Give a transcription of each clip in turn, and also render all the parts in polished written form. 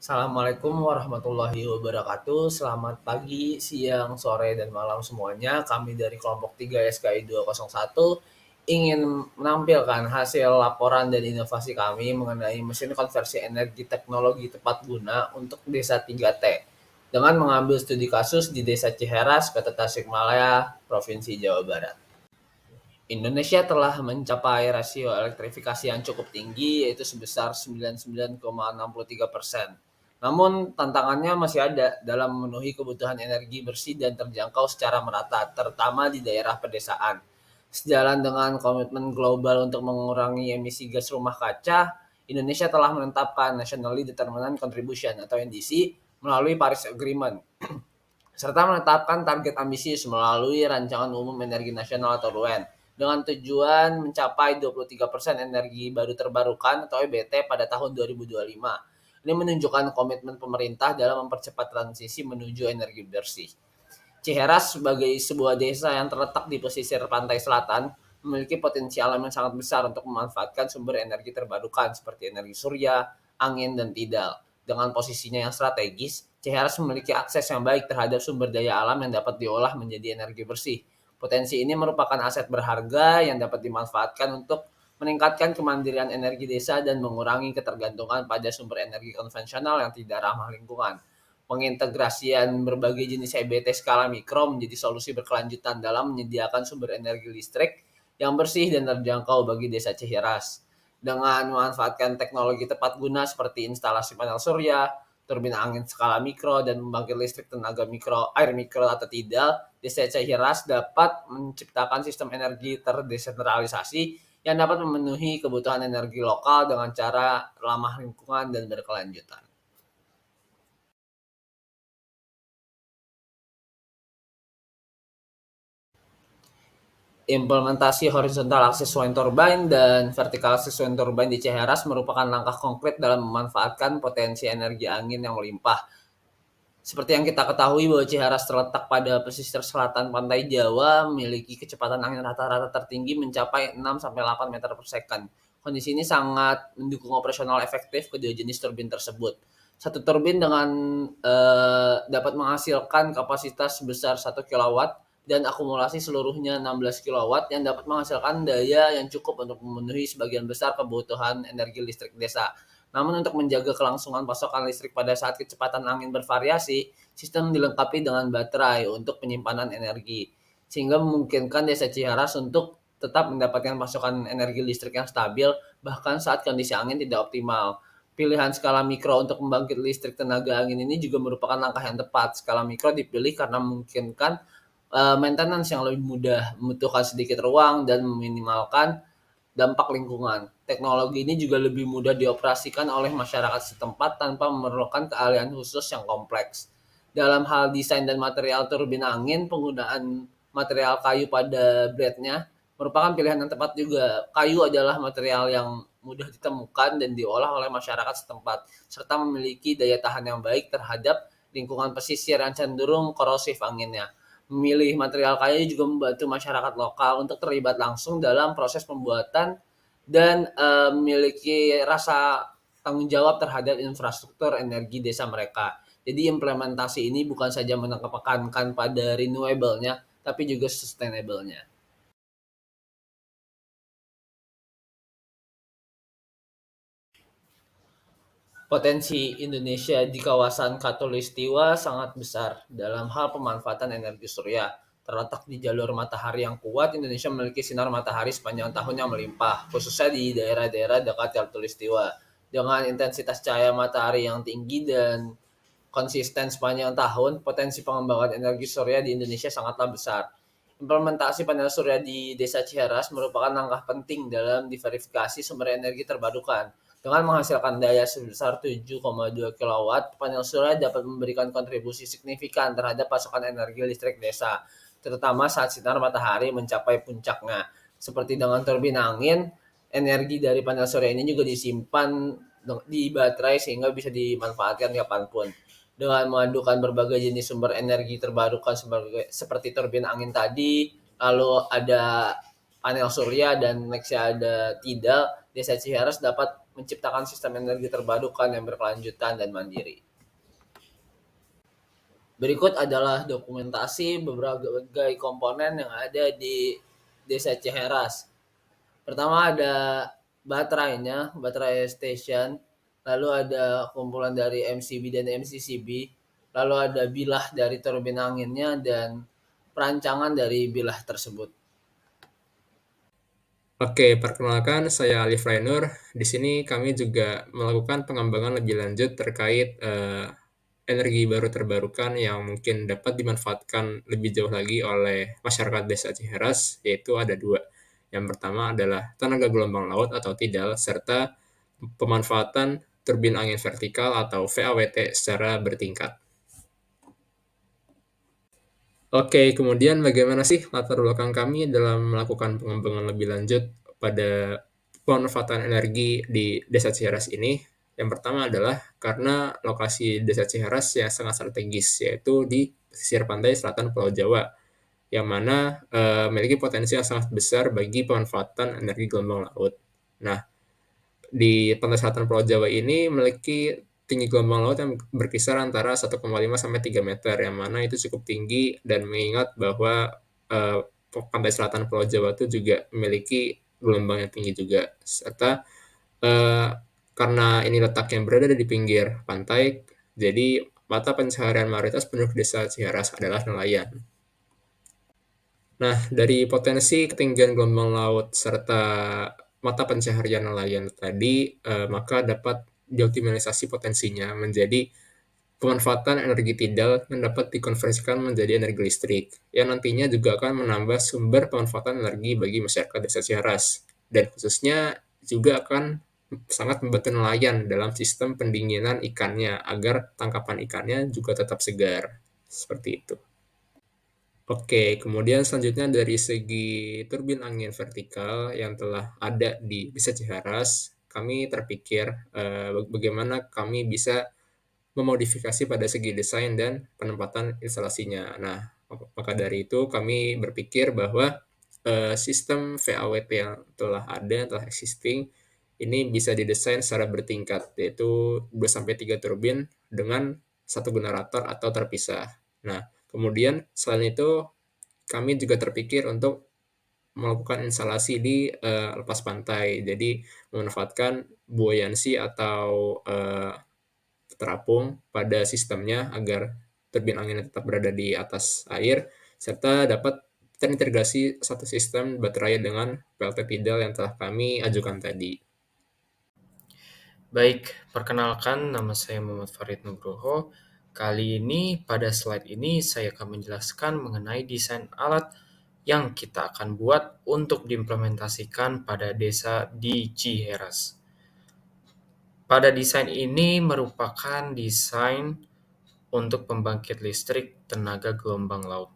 Assalamualaikum warahmatullahi wabarakatuh. Selamat pagi, siang, sore, dan malam semuanya. Kami dari kelompok 3 SKI 201 ingin menampilkan hasil laporan dan inovasi kami mengenai mesin konversi energi teknologi tepat guna untuk Desa 3T dengan mengambil studi kasus di Desa Ciheras, Kota Tasikmalaya, Provinsi Jawa Barat. Indonesia telah mencapai rasio elektrifikasi yang cukup tinggi, yaitu sebesar 99,63%. Namun, tantangannya masih ada dalam memenuhi kebutuhan energi bersih dan terjangkau secara merata, terutama di daerah pedesaan. Sejalan dengan komitmen global untuk mengurangi emisi gas rumah kaca, Indonesia telah menetapkan Nationally Determined Contribution atau NDC melalui Paris Agreement, serta menetapkan target ambisius melalui Rancangan Umum Energi Nasional atau RUEN dengan tujuan mencapai 23% energi baru terbarukan atau EBT pada tahun 2025. Ini menunjukkan komitmen pemerintah dalam mempercepat transisi menuju energi bersih. Ciheras sebagai sebuah desa yang terletak di pesisir pantai selatan memiliki potensi alam yang sangat besar untuk memanfaatkan sumber energi terbarukan seperti energi surya, angin, dan tidal. Dengan posisinya yang strategis, Ciheras memiliki akses yang baik terhadap sumber daya alam yang dapat diolah menjadi energi bersih. Potensi ini merupakan aset berharga yang dapat dimanfaatkan untuk meningkatkan kemandirian energi desa dan mengurangi ketergantungan pada sumber energi konvensional yang tidak ramah lingkungan. Pengintegrasian berbagai jenis EBT skala mikro menjadi solusi berkelanjutan dalam menyediakan sumber energi listrik yang bersih dan terjangkau bagi desa Ciheras. Dengan memanfaatkan teknologi tepat guna seperti instalasi panel surya, turbin angin skala mikro, dan pembangkit listrik tenaga mikro, air mikro atau tidal, desa Ciheras dapat menciptakan sistem energi terdesentralisasi yang dapat memenuhi kebutuhan energi lokal dengan cara ramah lingkungan dan berkelanjutan. Implementasi horizontal axis wind turbine dan vertical axis wind turbine di Ciheras merupakan langkah konkret dalam memanfaatkan potensi energi angin yang melimpah. Seperti yang kita ketahui bahwa Ciheras terletak pada pesisir selatan pantai Jawa, memiliki kecepatan angin rata-rata tertinggi mencapai 6-8 meter per second. Kondisi ini sangat mendukung operasional efektif kedua jenis turbin tersebut. Satu turbin dengan dapat menghasilkan kapasitas sebesar 1 kilowatt dan akumulasi seluruhnya 16 kilowatt yang dapat menghasilkan daya yang cukup untuk memenuhi sebagian besar kebutuhan energi listrik desa. Namun untuk menjaga kelangsungan pasokan listrik pada saat kecepatan angin bervariasi, sistem dilengkapi dengan baterai untuk penyimpanan energi, sehingga memungkinkan desa Ciharas untuk tetap mendapatkan pasokan energi listrik yang stabil bahkan saat kondisi angin tidak optimal. Pilihan skala mikro untuk membangkit listrik tenaga angin ini juga merupakan langkah yang tepat. Skala mikro dipilih karena memungkinkan maintenance yang lebih mudah, membutuhkan sedikit ruang, dan meminimalkan dampak lingkungan. Teknologi ini juga lebih mudah dioperasikan oleh masyarakat setempat tanpa memerlukan keahlian khusus yang kompleks. Dalam hal desain dan material turbin angin, penggunaan material kayu pada blade-nya merupakan pilihan yang tepat juga. Kayu adalah material yang mudah ditemukan dan diolah oleh masyarakat setempat, serta memiliki daya tahan yang baik terhadap lingkungan pesisir yang cenderung korosif anginnya. Memilih material kayu juga membantu masyarakat lokal untuk terlibat langsung dalam proses pembuatan dan memiliki rasa tanggung jawab terhadap infrastruktur energi desa mereka. Jadi implementasi ini bukan saja menekankan pada renewable-nya, tapi juga sustainable-nya. Potensi Indonesia di kawasan Khatulistiwa sangat besar dalam hal pemanfaatan energi surya. Terletak di jalur matahari yang kuat, Indonesia memiliki sinar matahari sepanjang tahun yang melimpah, khususnya di daerah-daerah dekat Khatulistiwa. Dengan intensitas cahaya matahari yang tinggi dan konsisten sepanjang tahun, potensi pengembangan energi surya di Indonesia sangatlah besar. Implementasi panel surya di Desa Ciheras merupakan langkah penting dalam diverifikasi sumber energi terbarukan. Dengan menghasilkan daya sebesar 7,2 kilowatt, panel surya dapat memberikan kontribusi signifikan terhadap pasokan energi listrik desa, terutama saat sinar matahari mencapai puncaknya. Seperti dengan turbin angin, energi dari panel surya ini juga disimpan di baterai sehingga bisa dimanfaatkan kapanpun. Dengan memadukan berbagai jenis sumber energi terbarukan seperti turbin angin tadi, lalu ada panel surya dan nextnya ada tidal, Desa Ciheras dapat menciptakan sistem energi terbarukan yang berkelanjutan dan mandiri. Berikut adalah dokumentasi berbagai komponen yang ada di Desa Ciheras. Pertama ada baterainya, baterai station, lalu ada kumpulan dari MCB dan MCCB, lalu ada bilah dari turbin anginnya dan perancangan dari bilah tersebut. Oke, perkenalkan saya Alif Rainur. Di sini kami juga melakukan pengembangan lebih lanjut terkait energi baru terbarukan yang mungkin dapat dimanfaatkan lebih jauh lagi oleh masyarakat Desa Ciheras, yaitu ada dua. Yang pertama adalah tenaga gelombang laut atau tidal, serta pemanfaatan turbin angin vertikal atau VAWT secara bertingkat. Oke, kemudian bagaimana sih latar belakang kami dalam melakukan pengembangan lebih lanjut pada pemanfaatan energi di Desa Ciheras ini? Yang pertama adalah karena lokasi Desa Ciheras yang sangat strategis, yaitu di pesisir pantai selatan Pulau Jawa, yang mana memiliki potensi yang sangat besar bagi pemanfaatan energi gelombang laut. Nah, di pantai selatan Pulau Jawa ini memiliki tinggi gelombang laut yang berkisar antara 1,5 sampai 3 meter, yang mana itu cukup tinggi dan mengingat bahwa eh, pantai selatan Pulau Jawa itu juga memiliki gelombang yang tinggi juga. Serta eh, karena ini letaknya berada di pinggir pantai, jadi mata pencaharian mayoritas penduduk desa Ciharas adalah nelayan. Nah, dari potensi ketinggian gelombang laut serta mata pencaharian nelayan tadi, maka dapat dioptimalisasi potensinya menjadi pemanfaatan energi tidal yang dapat dikonversikan menjadi energi listrik, yang nantinya juga akan menambah sumber pemanfaatan energi bagi masyarakat desa Ciaras, dan khususnya juga akan sangat membantu nelayan dalam sistem pendinginan ikannya agar tangkapan ikannya juga tetap segar. Seperti itu. Oke, kemudian selanjutnya dari segi turbin angin vertikal yang telah ada di Desa Ciharas, kami terpikir bagaimana kami bisa memodifikasi pada segi desain dan penempatan instalasinya. Nah, maka dari itu kami berpikir bahwa sistem VAWT yang telah ada, yang telah existing, ini bisa didesain secara bertingkat, yaitu 2-3 turbin dengan satu generator atau terpisah. Nah, kemudian selain itu kami juga terpikir untuk melakukan instalasi di lepas pantai. Jadi memanfaatkan buoyancy atau terapung pada sistemnya agar turbin anginnya tetap berada di atas air serta dapat terintegrasi satu sistem baterai dengan PLT tidal yang telah kami ajukan tadi. Baik, perkenalkan nama saya Muhammad Farid Nugroho. Kali ini pada slide ini saya akan menjelaskan mengenai desain alat yang kita akan buat untuk diimplementasikan pada desa di Ciheras. Pada desain ini merupakan desain untuk pembangkit listrik tenaga gelombang laut,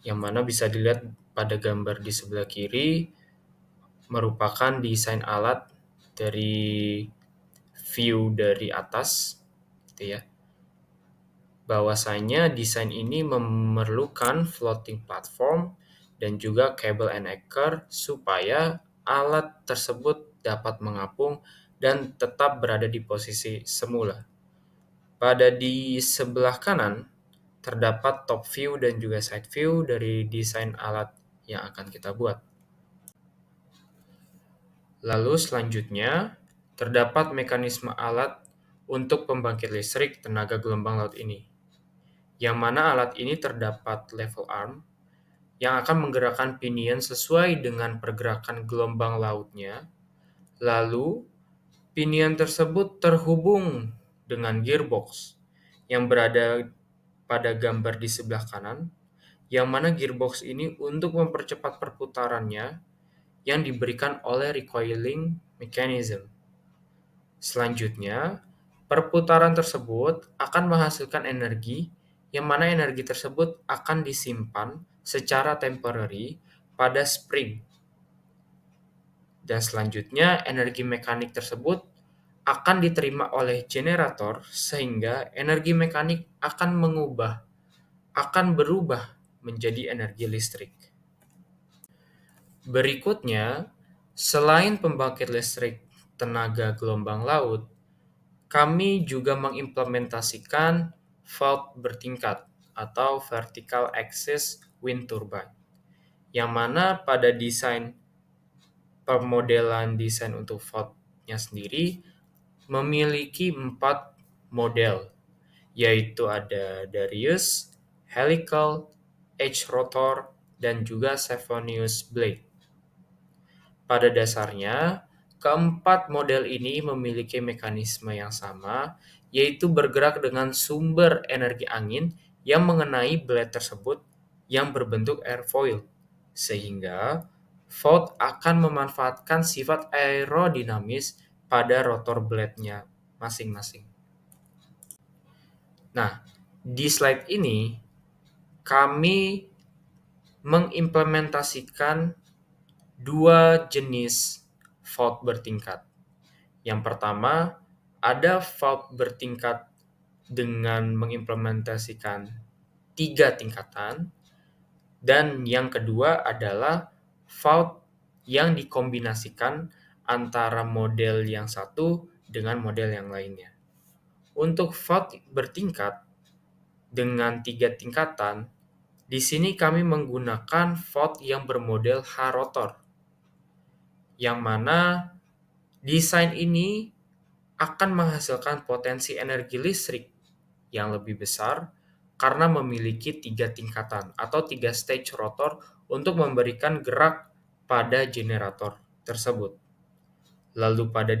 yang mana bisa dilihat pada gambar di sebelah kiri merupakan desain alat dari view dari atas, gitu ya. Bahwasanya desain ini memerlukan floating platform dan juga cable and anchor supaya alat tersebut dapat mengapung dan tetap berada di posisi semula. Pada di sebelah kanan terdapat top view dan juga side view dari desain alat yang akan kita buat. Lalu selanjutnya, terdapat mekanisme alat untuk pembangkit listrik tenaga gelombang laut ini, yang mana alat ini terdapat level arm yang akan menggerakkan pinion sesuai dengan pergerakan gelombang lautnya. Lalu, pinion tersebut terhubung dengan gearbox yang berada pada gambar di sebelah kanan, yang mana gearbox ini untuk mempercepat perputarannya yang diberikan oleh recoiling mechanism. Selanjutnya, perputaran tersebut akan menghasilkan energi, yang mana energi tersebut akan disimpan secara temporary pada spring. Dan selanjutnya, energi mekanik tersebut akan diterima oleh generator sehingga energi mekanik akan berubah menjadi energi listrik. Berikutnya, selain pembangkit listrik tenaga gelombang laut, kami juga mengimplementasikan fault bertingkat atau vertical axis wind turbine, yang mana pada pemodelan desain untuk faultnya sendiri memiliki 4 model, yaitu ada Darius, helical, edge rotor, dan juga Cephonius blade. Pada dasarnya, keempat model ini memiliki mekanisme yang sama, yaitu bergerak dengan sumber energi angin yang mengenai blade tersebut yang berbentuk airfoil, sehingga fault akan memanfaatkan sifat aerodinamis pada rotor blade-nya masing-masing. Nah, di slide ini kami mengimplementasikan 2 jenis fault bertingkat. Yang pertama, ada fault bertingkat dengan mengimplementasikan 3 tingkatan, dan yang kedua adalah fault yang dikombinasikan antara model yang satu dengan model yang lainnya. Untuk fault bertingkat dengan 3 tingkatan, di sini kami menggunakan fault yang bermodel H-rotor, yang mana desain ini akan menghasilkan potensi energi listrik yang lebih besar karena memiliki 3 tingkatan atau 3 stage rotor untuk memberikan gerak pada generator tersebut. Lalu pada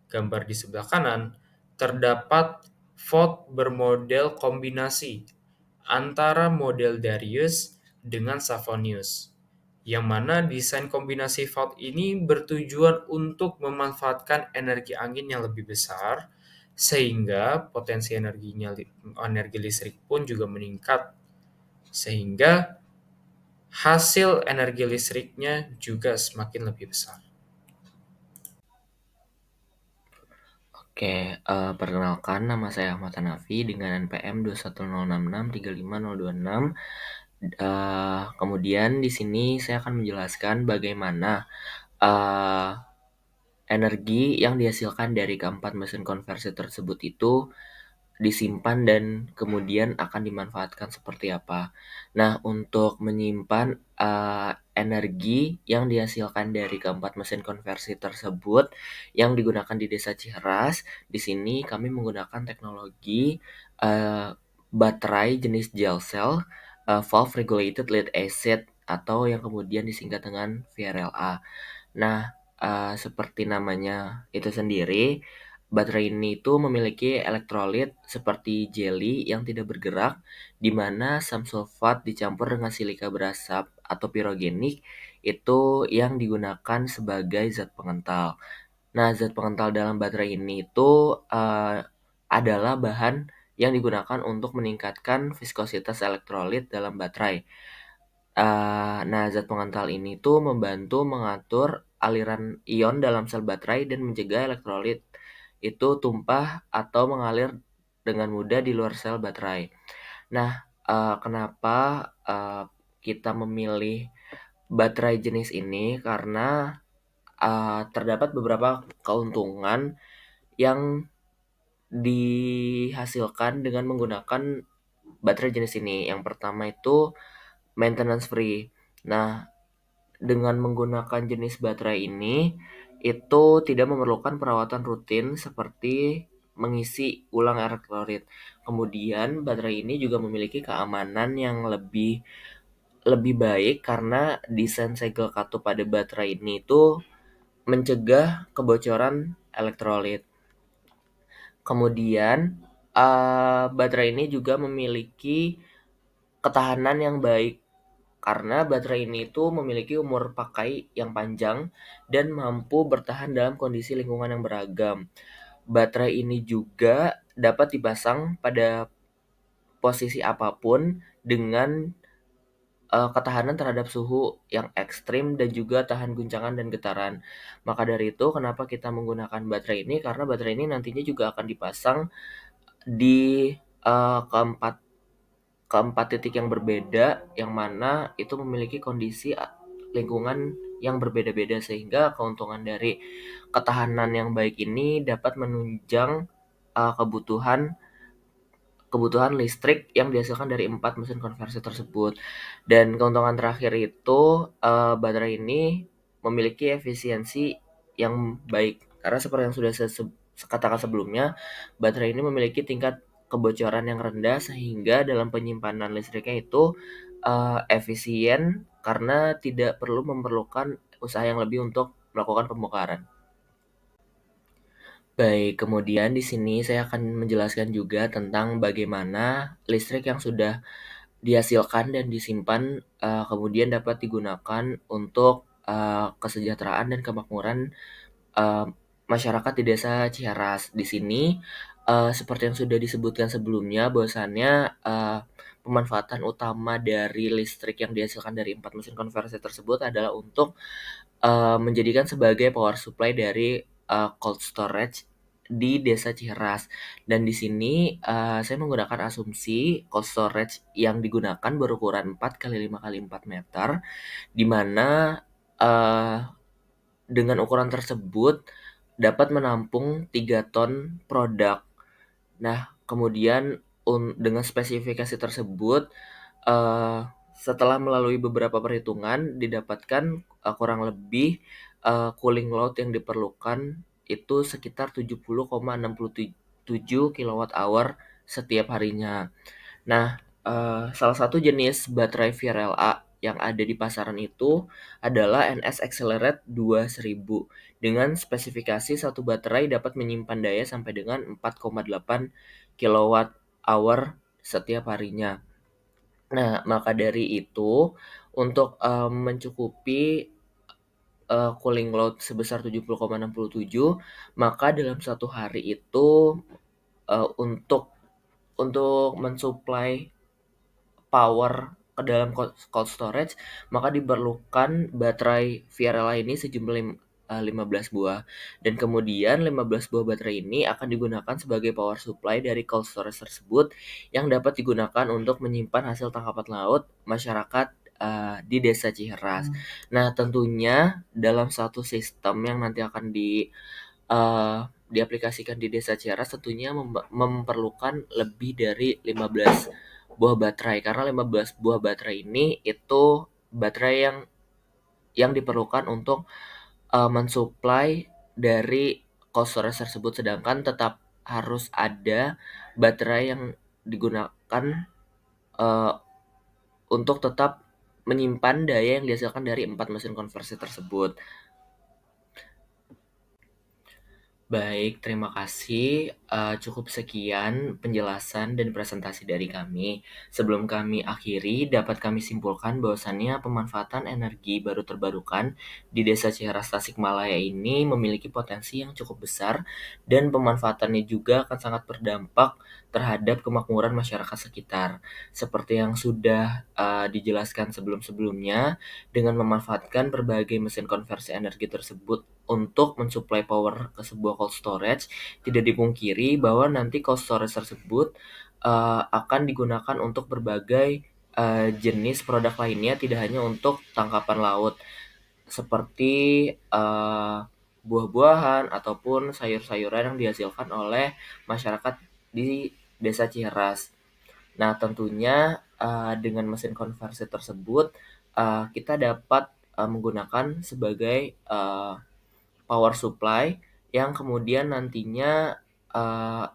gambar di sebelah kanan, terdapat fault bermodel kombinasi antara model Darius dengan Savonius, yang mana desain kombinasi fault ini bertujuan untuk memanfaatkan energi angin yang lebih besar, sehingga potensi energi listrik pun juga meningkat, sehingga hasil energi listriknya juga semakin lebih besar. Oke, perkenalkan nama saya Ahmad Hanafi dengan NPM 21066350026. Kemudian di sini saya akan menjelaskan bagaimana energi yang dihasilkan dari keempat mesin konversi tersebut itu disimpan dan kemudian akan dimanfaatkan seperti apa. Nah, untuk menyimpan energi yang dihasilkan dari keempat mesin konversi tersebut yang digunakan di Desa Ciheras, di sini kami menggunakan teknologi baterai jenis gel cell, valve regulated lead acid, atau yang kemudian disingkat dengan VRLA. Nah, seperti namanya itu sendiri, baterai ini itu memiliki elektrolit seperti jeli yang tidak bergerak, di mana samsulfat dicampur dengan silika berasap atau pirogenik itu yang digunakan sebagai zat pengental. Nah, zat pengental dalam baterai ini itu adalah bahan yang digunakan untuk meningkatkan viskositas elektrolit dalam baterai. Nah, zat pengental ini tuh membantu mengatur aliran ion dalam sel baterai dan mencegah elektrolit itu tumpah atau mengalir dengan mudah di luar sel baterai. Nah, kenapa kita memilih baterai jenis ini? Karena terdapat beberapa keuntungan yang dihasilkan dengan menggunakan baterai jenis ini. Yang pertama itu maintenance free. Nah, dengan menggunakan jenis baterai ini, itu tidak memerlukan perawatan rutin seperti mengisi ulang elektrolit. Kemudian baterai ini juga memiliki keamanan yang lebih baik karena desain segel katup pada baterai ini itu mencegah kebocoran elektrolit. Kemudian baterai ini juga memiliki ketahanan yang baik karena baterai ini itu memiliki umur pakai yang panjang dan mampu bertahan dalam kondisi lingkungan yang beragam. Baterai ini juga dapat dipasang pada posisi apapun dengan ketahanan terhadap suhu yang ekstrim dan juga tahan guncangan dan getaran. Maka dari itu kenapa kita menggunakan baterai ini, karena baterai ini nantinya juga akan dipasang di keempat titik yang berbeda, yang mana itu memiliki kondisi lingkungan yang berbeda-beda, sehingga keuntungan dari ketahanan yang baik ini dapat menunjang kebutuhan listrik yang dihasilkan dari 4 mesin konversi tersebut. Dan keuntungan terakhir itu, baterai ini memiliki efisiensi yang baik. Karena seperti yang sudah saya katakan sebelumnya, baterai ini memiliki tingkat kebocoran yang rendah, sehingga dalam penyimpanan listriknya itu, efisien karena tidak perlu memerlukan usaha yang lebih untuk melakukan pembongkaran. Baik, kemudian di sini saya akan menjelaskan juga tentang bagaimana listrik yang sudah dihasilkan dan disimpan, kemudian dapat digunakan untuk, kesejahteraan dan kemakmuran, eee, masyarakat di Desa Ciharas. Di sini, seperti yang sudah disebutkan sebelumnya bahwasannya, pemanfaatan utama dari listrik yang dihasilkan dari 4 mesin konversi tersebut adalah untuk, menjadikan sebagai power supply dari, cold storage di Desa Ciheras. Dan di sini, saya menggunakan asumsi cold storage yang digunakan berukuran 4 kali 5 kali 4 meter, di mana, eee, dengan ukuran tersebut dapat menampung 3 ton produk. Nah, kemudian dengan spesifikasi tersebut, eee, setelah melalui beberapa perhitungan didapatkan, kurang lebih, cooling load yang diperlukan itu sekitar 70,67 kWh setiap harinya. Nah, salah satu jenis baterai VRLA yang ada di pasaran itu adalah NS Accelerate 2000 dengan spesifikasi satu baterai dapat menyimpan daya sampai dengan 4,8 kWh setiap harinya. Nah, maka dari itu untuk, mencukupi, cooling load sebesar 70,67, maka dalam satu hari itu, untuk mensuplai power ke dalam cold storage, maka diperlukan baterai VRLA ini sejumlah 15 buah. Dan kemudian 15 buah baterai ini akan digunakan sebagai power supply dari cold storage tersebut yang dapat digunakan untuk menyimpan hasil tangkapan laut masyarakat, di Desa Ciheras. Nah, tentunya dalam satu sistem yang nanti akan diaplikasikan di Desa Ciheras tentunya memerlukan lebih dari 15 buah baterai, karena 15 buah baterai ini itu baterai yang diperlukan untuk, mensuplai dari cold storage tersebut, sedangkan tetap harus ada baterai yang digunakan, eee, untuk tetap menyimpan daya yang dihasilkan dari 4 mesin konversi tersebut. Baik, terima kasih. Cukup sekian penjelasan dan presentasi dari kami. Sebelum kami akhiri, dapat kami simpulkan bahwasannya pemanfaatan energi baru terbarukan di Desa Ciheras Tasikmalaya ini memiliki potensi yang cukup besar dan pemanfaatannya juga akan sangat berdampak terhadap kemakmuran masyarakat sekitar. Seperti yang sudah dijelaskan sebelum-sebelumnya, dengan memanfaatkan berbagai mesin konversi energi tersebut untuk mensuplai power ke sebuah cold storage, tidak dipungkiri bahwa nanti cold storage tersebut, akan digunakan untuk berbagai, jenis produk lainnya, tidak hanya untuk tangkapan laut seperti, buah-buahan ataupun sayur-sayuran yang dihasilkan oleh masyarakat di Desa Ciheras. Nah, tentunya, dengan mesin konversi tersebut, kita dapat, menggunakan sebagai, power supply yang kemudian nantinya,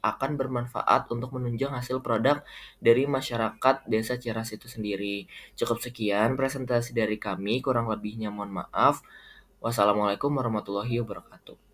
akan bermanfaat untuk menunjang hasil produk dari masyarakat Desa Ciras itu sendiri. Cukup sekian presentasi dari kami, kurang lebihnya mohon maaf. Wassalamualaikum warahmatullahi wabarakatuh.